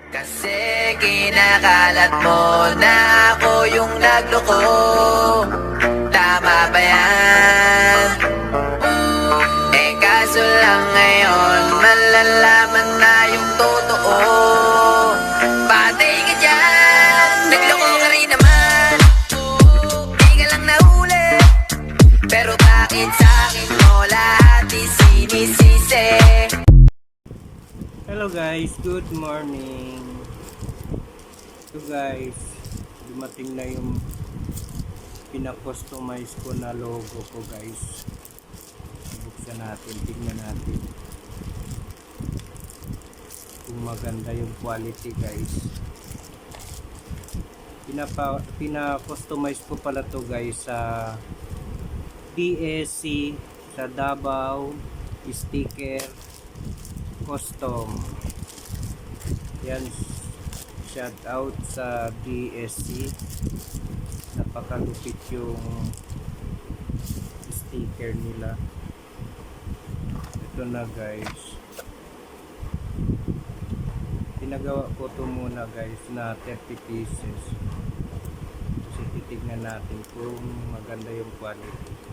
Kasi kinakalat mo na ako yung nagloko. Tama ba yan? Eh kaso lang ngayon malalaman na yung totoo. Patay ka dyan, nagloko ka rin naman. Di ka lang nahuli, pero bakit sa'kin mo lahat isinisisi? Hello guys, good morning. So guys, dumating na yung pina-customize ko na logo ko guys. Buksan natin, tingnan natin kung maganda yung quality guys. Pina-customize ko pala to guys sa DSC sa Davao Sticker Custom. Yan, shout out sa DSC, napakalupit yung sticker nila. Ito na guys, pinagawa ko to muna guys na 30 pieces kasi titignan natin kung maganda yung quality.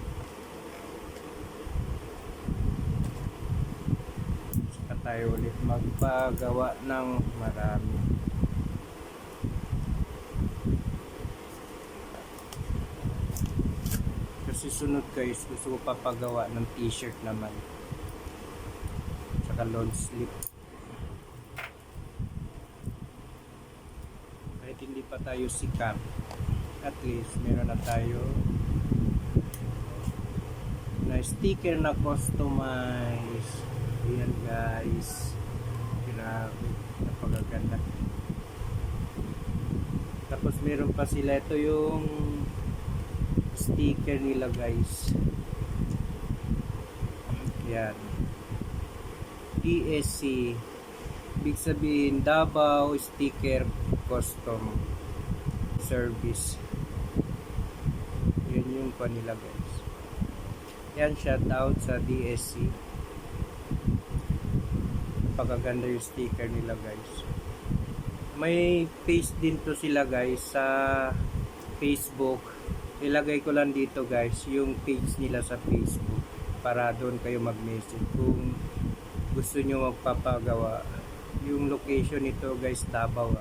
Tayo ulit magpagawa ng marami. Kasi sunod guys, gusto ko papagawa ng t-shirt naman, saka long sleeve. Kahit hindi pa tayo sikat, at least meron na tayo na sticker na customize. Ayan guys, grabe, napakaganda. Tapos meron pa sila, ito yung sticker nila guys. Yan, DSC, ibig sabihin Davao Sticker Custom Service. Yan yung panila guys. Yan, shout out sa DSC. Pagaganda yung sticker nila guys. May page din to sila guys sa Facebook. Ilagay ko lang dito guys yung page nila sa Facebook para doon kayo mag-message kung gusto nyo magpapagawa. Yung location nito guys, Davao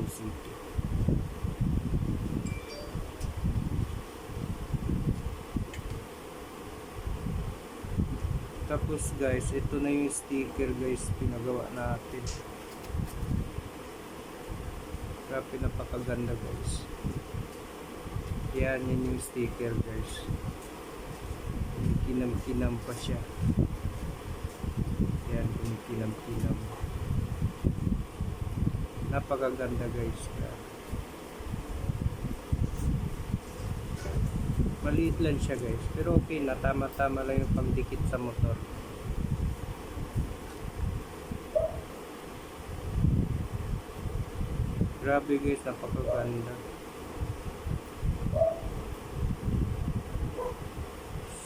City. Tapos guys, ito na yung sticker guys, pinagawa natin. Grabe, napakaganda guys. Yan, yun yung sticker guys. Kinam-kinam pa siya. Yan, kinam-kinam. Napakaganda guys. Maliit lang siya guys, pero okay na, tama-tama lang yung pagdikit sa motor. Grabe guys, napakaganda.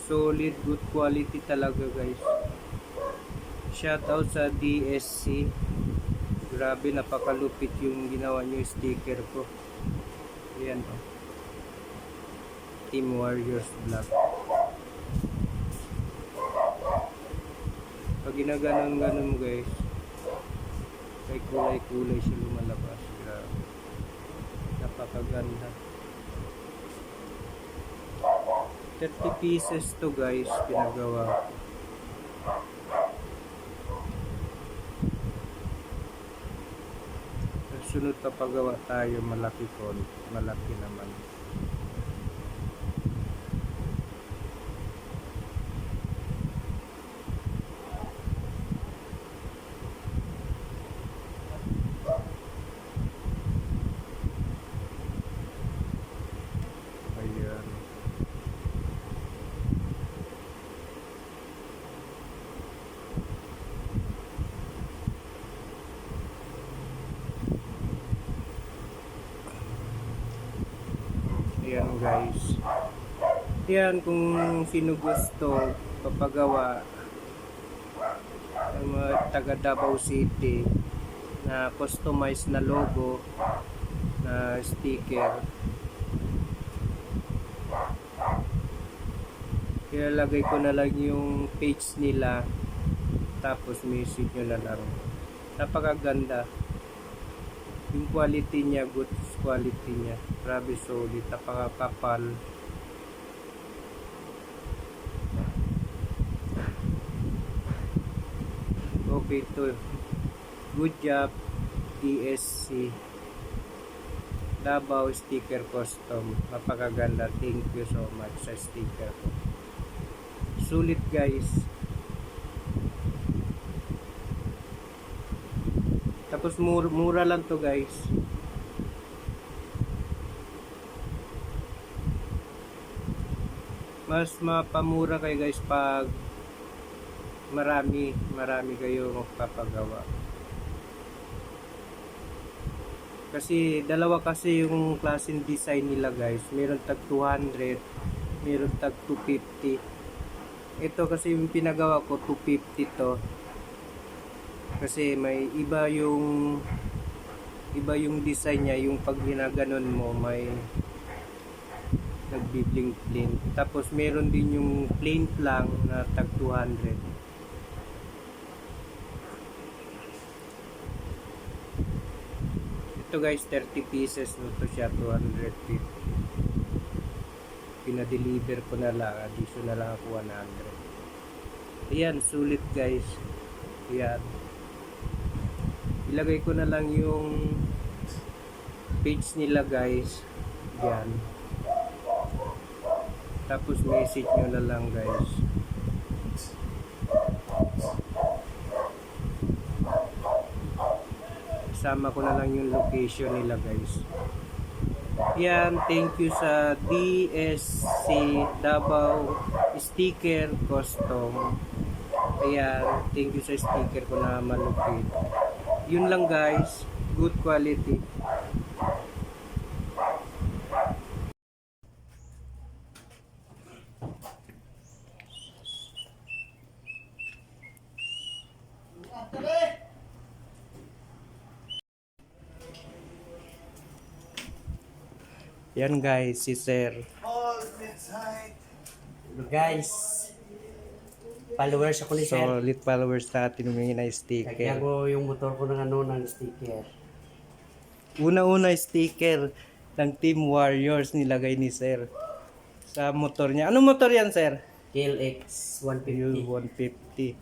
Solid, good quality talaga guys. Shout out sa DSC. Grabe, napakalupit yung ginawa nyo sticker ko. Ayan o. Team Warriors Black. Pag ginaganon-ganon guys, may kulay-kulay siya lumalabas. Grabe, napakaganda. 30 pieces to guys, pinagawa ko. Sunod pa pagawa tayo, malaki naman. Ayan guys. Ayan, kung sino gusto papagawa ng mga taga Davao City na customized na logo na sticker. Ilalagay ko na lang yung page nila, tapos message nyo na lang. Napakaganda yung quality niya, good quality niya, grabe solid, napakakapal. Okay to, good job DSC Davao Sticker Custom, napakaganda. Thank you so much sa sticker ko, sulit guys. Tapos mura lang to guys. Mas mapamura kayo guys pag marami kayo magpapagawa. Kasi dalawa kasi yung klaseng design nila guys. Meron tag 200, meron tag 250. Ito kasi yung pinagawa ko 250 to. Kasi may iba yung design niya, yung pag ginaganon mo may nagbi-blink. Tapos meron din yung plain lang na tag 200. Ito guys, 30 pieces no to siya, 250. Pinadeliver ko na lang, additional lang ako 100. Ayan, sulit guys. Ayan. Ilagay ko na lang yung page nila guys. Yan. Tapos message nyo na lang guys. Isama ko na lang yung location nila guys. Yan, thank you sa DSC Davao Sticker Custom. Ayan, thank you sa sticker ko na malupit. Yun lang guys, good quality. Yan guys, si Sir. Guys, followers ako ni Sir. Solid followers natin, humingi na Kaya sticker. ko yung motor ko ng sticker. Una-una sticker ng Team Warriors nilagay ni Sir sa motor niya. Anong motor yan, Sir? KLX Yung 150.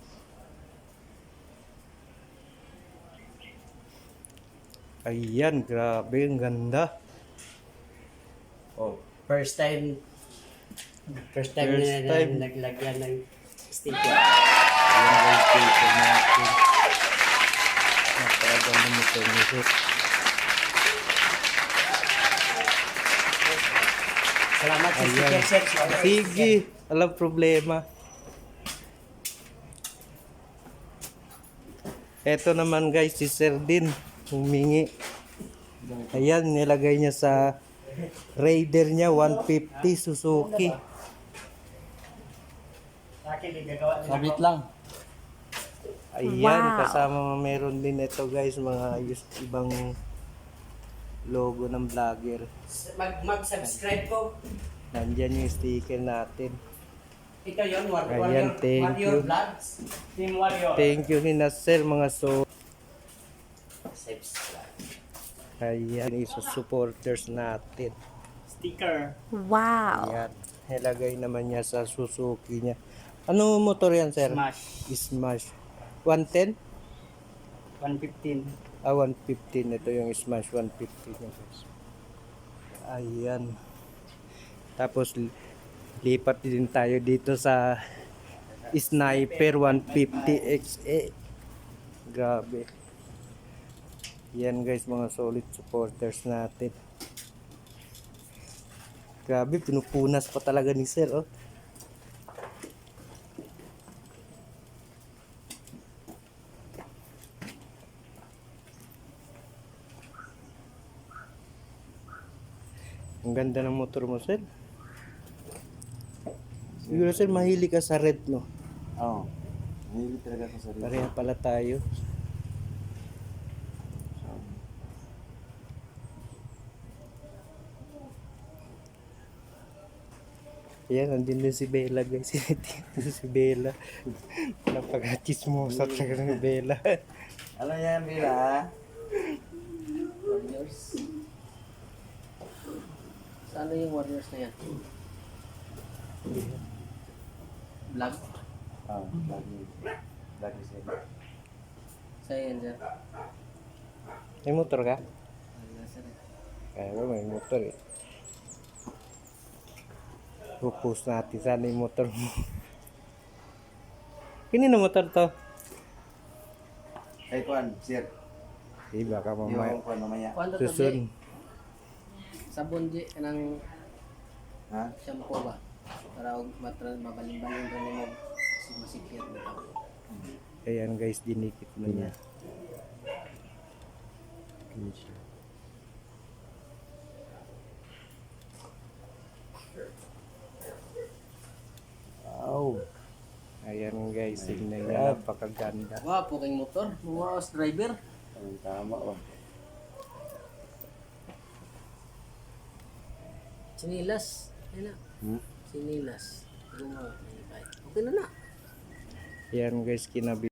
150. Ayan, grabe, ang ganda. Oh, first time First na time. naglagyan ng sticker. Ayan ang sticker natin. Napakaganda motor ni Sir. Salamat sa Ayan. sticker, Sir. Salamat. Sige, alam problema. Eto naman guys, si Sir din humingi. Ayan, nilagay niya sa Raider niya 150 Suzuki. Sabit lang. Ayan, kasama meron din ito guys, mga ibang logo ng vlogger. Mag-subscribe ko. Nandyan yung sticker natin. Ito yun, Ayan, thank Warrior you. Vlogs. Team Warrior. Thank you Nina Sir, mga Subscribe. ayan, isa supporters natin. Sticker. Wow. Ayan, nilagay naman niya sa Suzuki niya. Ano motor yan, Sir? Smash. Smash. 110? 115. 115. Ito yung Smash 150 niya, guys. Ayan. Tapos, lipat din tayo dito sa Sniper 150 XE. Grabe. Yan guys, mga solid supporters natin. Grabe, pinupunas pa talaga ni Sir, oh. Ang ganda ng motor mo, Sir. Siguro, Sir, mahilig ka sa red, no? Oo. Mahilig talaga ako sa rin. Pareha pala tayo. Yan, nandun din si Bella guys. Si Bella. Napaka-chismosa talaga ni Bella. Ano yan, Bira? Warriors. Saan yung Warriors na yan? Vlog? Lagi sila. Sa'yo yan dyan. May motor ka? Ay, nasa rin. Kaya ba may motor eh. Pupus natin sana yung motor mo. Kanino motor to? Kay Kwan, sir. Eh, baka mamaya. Yung Kwan mamaya. Kuwan to Susun. Sabon di ng Ha? shampoo ba? Para mabalin-balin rin mo masikir na tao. Ayan guys, dinikit na niya. Wow. Ayan guys, tingnan niya, napakaganda. Wow, puking motor. Mga driver. Ang tama, oh. Sinilas. Ayun na. Hmm? Sinilas. Okay na na. Ayan guys, kinabit